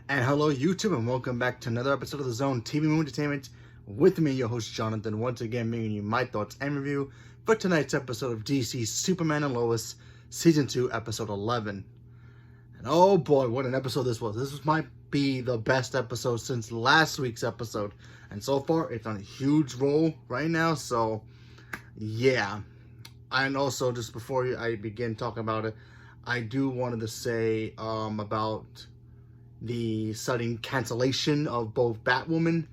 And hello, YouTube, and welcome back to another episode of the Zone TV Movie Entertainment with me, your host, Jonathan, once again bringing you my thoughts and review for tonight's episode of DC's Superman and Lois, Season 2, Episode 11. And oh boy, what an episode this was. This might be the best episode since last week's episode. And so far, it's on a huge roll right now, so yeah. And also, just before I begin talking about it, I do wanted to say about the sudden cancellation of both Batwoman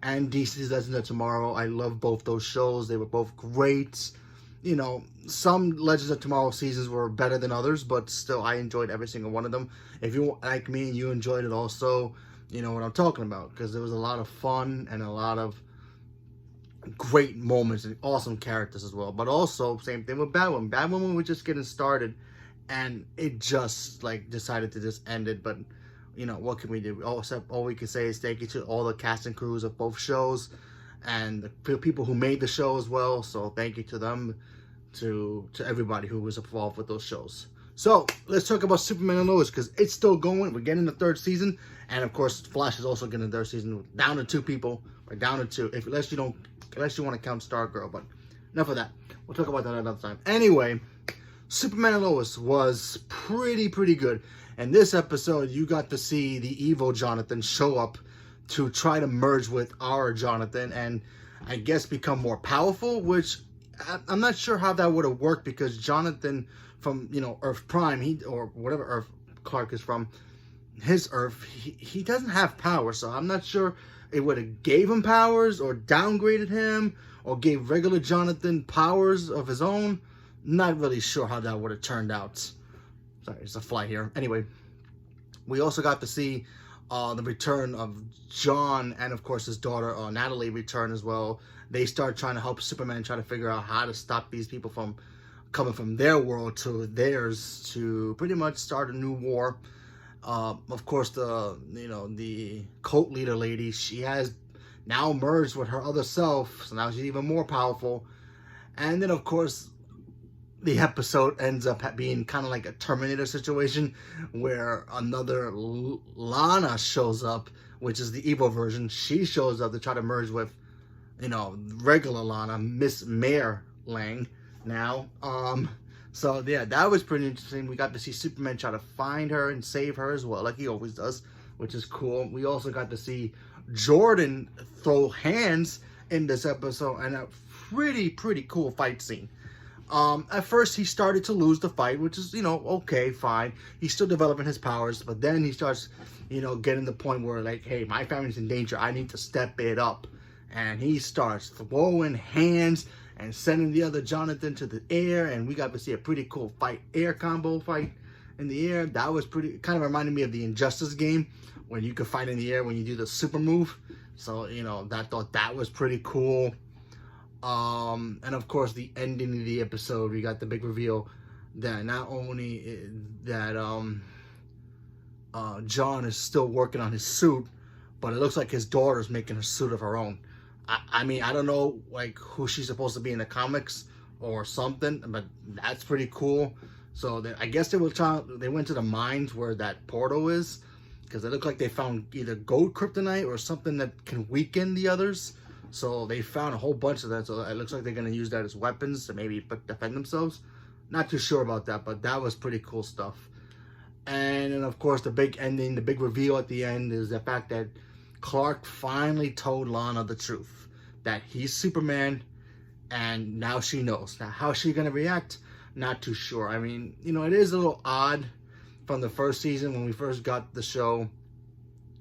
and DC's Legends of Tomorrow. I love both those shows. They were both great. You know, some Legends of Tomorrow seasons were better than others, but still, I enjoyed every single one of them. If you, like me, and you enjoyed it also, you know what I'm talking about, because there was a lot of fun and a lot of great moments and awesome characters as well. But also, same thing with Batwoman. Batwoman was just getting started, and it just, decided to just end it, but you know, what can we do? All we can say is thank you to all the cast and crews of both shows and the people who made the show as well. So thank you to them, to everybody who was involved with those shows. So let's talk about Superman and Lois, because it's still going. We're getting the third season, and of course Flash is also getting the third season. We're down to 2 people. We're down to 2, unless you want to count Stargirl. But enough of that. We'll talk about that another time. Anyway, Superman and Lois was pretty good. And this episode, you got to see the evil Jonathan show up to try to merge with our Jonathan and I guess become more powerful, which I'm not sure how that would have worked, because Jonathan from, you know, Earth Prime, or whatever Earth Clark is from, his Earth, he doesn't have power. So I'm not sure it would have gave him powers or downgraded him or gave regular Jonathan powers of his own. Not really sure how that would have turned out. Sorry, it's a fly here. Anyway, we also got to see the return of John and, of course, his daughter Natalie return as well. They start trying to help Superman try to figure out how to stop these people from coming from their world to theirs to pretty much start a new war. Of course, the cult leader lady, she has now merged with her other self, so now she's even more powerful. And then, of course, the episode ends up being kind of like a Terminator situation, where another Lana shows up, which is the evil version. She shows up to try to merge with, you know, regular Lana, Miss Mare Lang now. So yeah, that was pretty interesting. We got to see Superman try to find her and save her as well, like he always does, which is cool. We also got to see Jordan throw hands in this episode, and a pretty cool fight scene. At first, he started to lose the fight, which is, you know, okay, fine. He's still developing his powers, but then he starts, you know, getting to the point where, like, hey, my family's in danger. I need to step it up. And he starts throwing hands and sending the other Jonathan to the air, and we got to see a pretty cool air combo fight in the air. That was kind of reminded me of the Injustice game, when you could fight in the air when you do the super move. So, you know, thought that was pretty cool. And of course, the ending of the episode, we got the big reveal that not only that John is still working on his suit, but it looks like his daughter's making a suit of her own. I mean, I don't know, like, who she's supposed to be in the comics or something, but that's pretty cool. So I guess they went to the mines where that portal is, because it looked like they found either gold kryptonite or something that can weaken the others. So they found a whole bunch of that, so it looks like they're going to use that as weapons to maybe defend themselves. Not too sure about that, but that was pretty cool stuff. And then, of course, the big ending, the big reveal at the end is the fact that Clark finally told Lana the truth, that he's Superman, and now she knows. Now, how's she going to react? Not too sure. I mean, you know, it is a little odd from the first season when we first got the show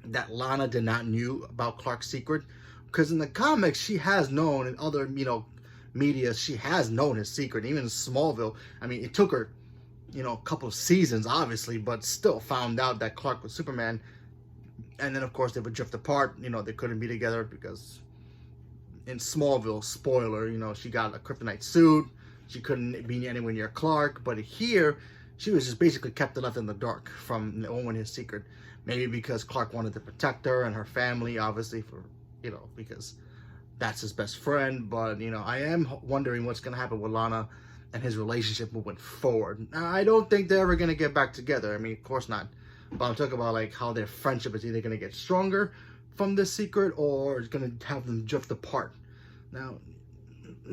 that Lana did not knew about Clark's secret. Because in the comics, she has known, in other, you know, media, she has known his secret. Even in Smallville, I mean, it took her, you know, a couple of seasons, obviously, but still found out that Clark was Superman. And then, of course, they would drift apart. You know, they couldn't be together because in Smallville, spoiler, you know, she got a kryptonite suit. She couldn't be anywhere near Clark. But here, she was just basically kept left in the dark from knowing his secret. Maybe because Clark wanted to protect her and her family, obviously, for, you know, because that's his best friend. But, you know, I am wondering what's going to happen with Lana and his relationship moving forward. Now, I don't think they're ever going to get back together. I mean, of course not. but I'm talking about like how their friendship is either going to get stronger from this secret or it's going to have them drift apart. Now,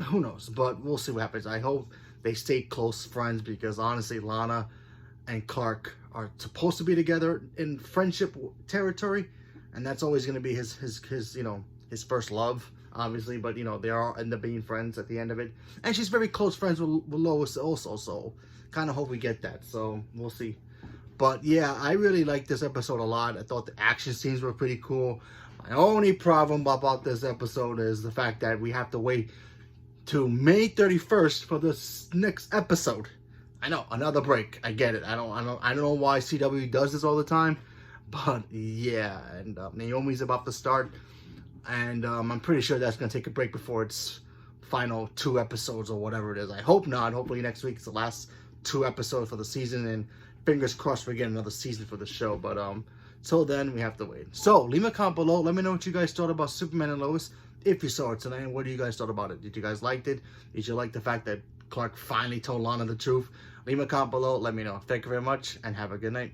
who knows, but we'll see what happens. I hope they stay close friends, because honestly, Lana and Clark are supposed to be together in friendship territory, and that's always going to be his his first love, obviously. But they all end up being friends at the end of it, and she's very close friends with Lois also, so kind of hope we get that. So we'll see. But yeah, I really liked this episode a lot. I thought the action scenes were pretty cool. My only problem about this episode is the fact that we have to wait to May 31st for this next episode. I know, another break. I get it. I don't know why CW does this all the time, but yeah. And Naomi's about to start, and I'm pretty sure that's gonna take a break before its final 2 episodes or whatever it is. I hope not. Hopefully next week is the last 2 episodes for the season, and fingers crossed we get another season for the show. But till then, we have to wait. So leave a comment below. Let me know what you guys thought about Superman and Lois. If you saw it tonight, what do you guys thought about it? Did you guys like it? Did you like the fact that Clark finally told Lana the truth? Leave a comment below. Let me know. Thank you very much, and have a good night.